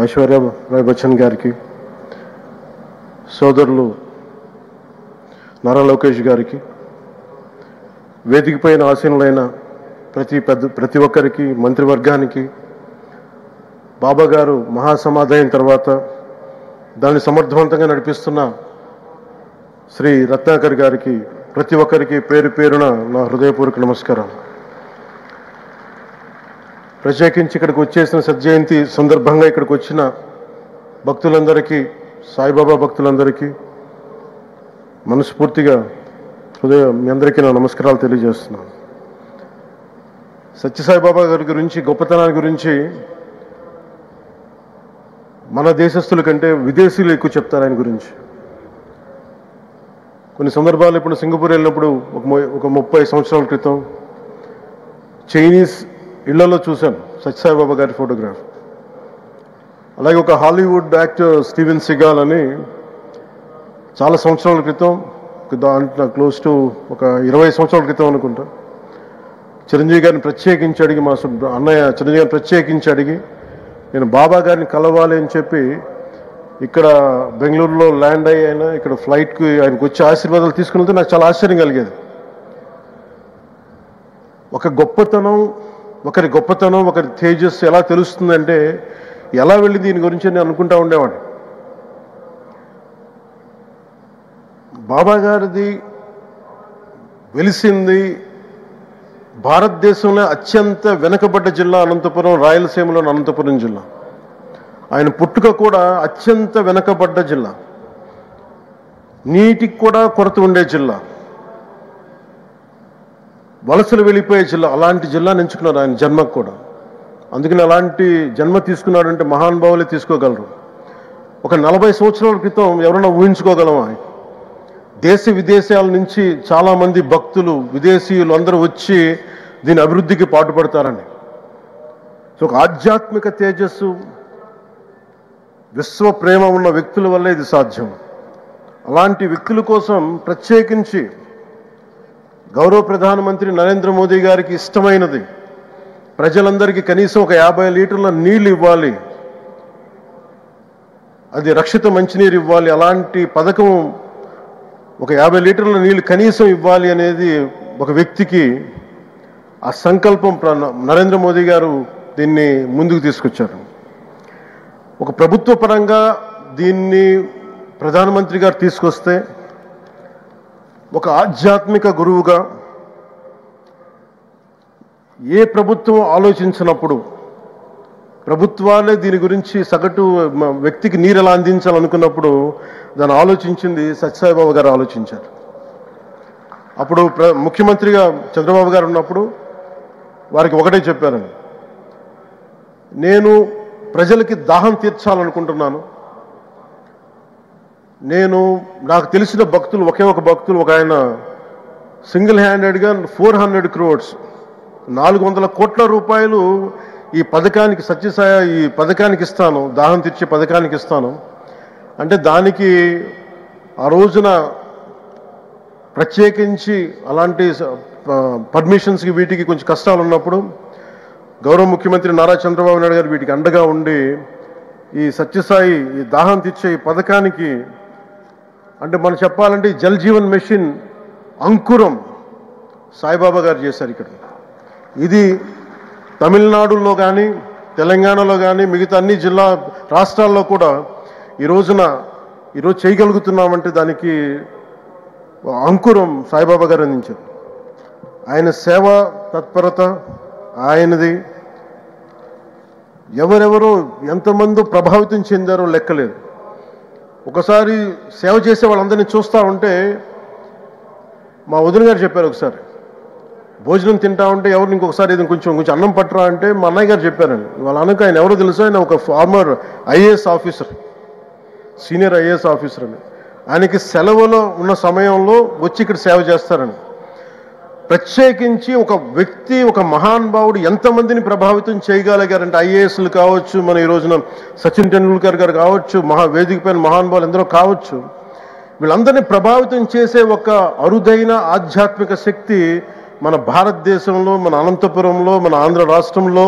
ఐశ్వర్య రాయ్ బచ్చన్ గారికి, సోదరులు నారా లోకేష్ గారికి, వేదికపైన ఆసీనులైన ప్రతి ఒక్కరికి, మంత్రివర్గానికి, బాబా గారు మహాసమాధి అయిన తర్వాత దాన్ని సమర్థవంతంగా నడిపిస్తున్న శ్రీ రత్నాకర్ గారికి, ప్రతి ఒక్కరికి పేరు పేరున నా హృదయపూర్వక నమస్కారం. ప్రత్యేకించి ఇక్కడికి వచ్చేసిన సజ్జయంతి సందర్భంగా ఇక్కడికి వచ్చిన భక్తులందరికీ, సాయిబాబా భక్తులందరికీ మనస్ఫూర్తిగా మీ అందరికీ నా నమస్కారాలు తెలియజేస్తున్నాను. సత్యసాయిబాబా గారి గురించి, గొప్పతనాన్ని గురించి మన దేశస్తుల కంటే విదేశీయులు ఎక్కువ చెప్తారు ఆయన గురించి. కొన్ని సందర్భాలు ఇప్పుడు సింగపూర్ వెళ్ళినప్పుడు ఒక 30 సంవత్సరాల క్రితం చైనీస్ ఇళ్లలో చూశాను సత్యసాయిబాబా గారి ఫోటోగ్రాఫ్. అలాగే ఒక హాలీవుడ్ యాక్టర్ స్టీవెన్ సిగాల్ అని చాలా సంవత్సరాల క్రితం, క్లోజ్ టు ఒక 20 సంవత్సరాల క్రితం అనుకుంటా, చిరంజీవి గారిని ప్రత్యేకించి అడిగి, మా అన్నయ్య చిరంజీవి గారిని ప్రత్యేకించి అడిగి నేను బాబా గారిని కలవాలి అని చెప్పి ఇక్కడ బెంగళూరులో ల్యాండ్ అయినా ఇక్కడ ఫ్లైట్కి ఆయనకు వచ్చి ఆశీర్వాదాలు తీసుకున్నది నాకు చాలా ఆశ్చర్యం కలిగేది. ఒకరి గొప్పతనం, ఒకరి తేజస్సు ఎలా తెలుస్తుందంటే ఎలా వెళ్ళి దీని గురించి నేను అనుకుంటా ఉండేవాడిని. బాబా గారిది వెలిసింది భారతదేశంలో అత్యంత వెనుకబడ్డ జిల్లా అనంతపురం, రాయలసీమలోని అనంతపురం జిల్లా. ఆయన పుట్టుక కూడా అత్యంత వెనుకబడ్డ జిల్లా, నీటికి కూడా కొరత ఉండే జిల్లా, వలసలు వెళ్ళిపోయే జిల్లా. అలాంటి జిల్లాని ఎంచుకున్నారు ఆయన జన్మకు కూడా. అందుకని అలాంటి జన్మ తీసుకున్నాడంటే మహానుభావులే తీసుకోగలరు. ఒక 40 సంవత్సరాల క్రితం ఎవరైనా ఊహించుకోగలమా? దేశ విదేశాల నుంచి చాలామంది భక్తులు, విదేశీయులు అందరూ వచ్చి దీని అభివృద్ధికి పాటుపడతారని. సో ఒక ఆధ్యాత్మిక తేజస్సు, విశ్వ ప్రేమ ఉన్న వ్యక్తుల వల్లే ఇది సాధ్యం. అలాంటి వ్యక్తుల కోసం ప్రత్యేకించి గౌరవ ప్రధానమంత్రి నరేంద్ర మోదీ గారికి ఇష్టమైనది ప్రజలందరికీ కనీసం ఒక 50 లీటర్ల నీళ్ళు ఇవ్వాలి, అది రక్షిత మంచినీరు ఇవ్వాలి. అలాంటి పథకం, ఒక 50 లీటర్ల నీళ్ళు కనీసం ఇవ్వాలి అనేది ఒక వ్యక్తికి ఆ సంకల్పం నరేంద్ర మోదీ గారు దీన్ని ముందుకు తీసుకొచ్చారు. ఒక ప్రభుత్వ పరంగా దీన్ని ప్రధానమంత్రి గారు తీసుకొస్తే, ఒక ఆధ్యాత్మిక గురువుగా ఏ ప్రభుత్వం ఆలోచించినప్పుడు, ప్రభుత్వాలే దీని గురించి సగటు వ్యక్తికి నీరు ఎలా అందించాలనుకున్నప్పుడు దాన్ని ఆలోచించింది సత్యసాయిబాబా గారు ఆలోచించారు. అప్పుడు ముఖ్యమంత్రిగా చంద్రబాబు గారు ఉన్నప్పుడు వారికి ఒకటే చెప్పారండి, నేను ప్రజలకి దాహం తీర్చాలనుకుంటున్నాను. నాకు తెలిసిన భక్తులు, ఒక భక్తులు, ఒక ఆయన సింగిల్ హ్యాండెడ్గా 400 crores 400 కోట్ల రూపాయలు ఈ పథకానికి, సత్యసాయి ఈ పథకానికి ఇస్తాను, దాహం తీర్చే పథకానికి ఇస్తాను అంటే, దానికి ఆ రోజున ప్రత్యేకించి అలాంటి పర్మిషన్స్కి వీటికి కొంచెం కష్టాలు ఉన్నప్పుడు గౌరవ ముఖ్యమంత్రి నారా చంద్రబాబు నాయుడు గారు వీటికి అండగా ఉండి ఈ సత్యసాయి ఈ దాహం తీర్చే ఈ పథకానికి, అంటే మనం చెప్పాలంటే జల్ జీవన్ మిషన్ అంకురం సాయిబాబా గారు చేశారు ఇక్కడ. ఇది తమిళనాడులో కానీ, తెలంగాణలో కానీ, మిగతా అన్ని రాష్ట్రాల్లో కూడా ఈరోజు చేయగలుగుతున్నామంటే దానికి అంకురం సాయిబాబా గారు అందించారు. ఆయన సేవ తత్పరత ఆయనది. ఎవరెవరో ఎంతమంది ప్రభావితం చెందారో లెక్కలేదు. ఒకసారి సేవ చేసే వాళ్ళందరినీ చూస్తూ ఉంటే, మా వదిన గారు చెప్పారు, ఒకసారి భోజనం తింటా ఉంటే ఎవరిని ఇంకొకసారి ఇది కొంచెం అన్నం పట్టరా అంటే మా అన్నయ్య గారు చెప్పారండి. వాళ్ళ అన్నకు ఆయన ఎవరో తెలుసు, ఆయన ఒక farmer IAS officer, senior IAS officer అని. ఆయనకి సెలవులో ఉన్న సమయంలో వచ్చి ఇక్కడ సేవ చేస్తారని. ప్రత్యేకించి ఒక వ్యక్తి, ఒక మహానుభావుడు ఎంతమందిని ప్రభావితం చేయగలిగారంటే, ఐఏఎస్లు కావచ్చు, మన ఈ రోజున సచిన్ టెండూల్కర్ గారు కావచ్చు, వేదిక పైన మహానుభావులు ఎందరో కావచ్చు, వీళ్ళందరినీ ప్రభావితం చేసే ఒక అరుదైన ఆధ్యాత్మిక శక్తి మన భారతదేశంలో, మన అనంతపురంలో, మన ఆంధ్ర రాష్ట్రంలో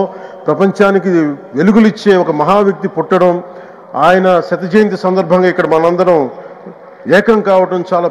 ప్రపంచానికి వెలుగులిచ్చే ఒక మహా వ్యక్తి పుట్టడం, ఆయన శత జయంతి సందర్భంగా ఇక్కడ మనందరం ఏకం కావడం చాలా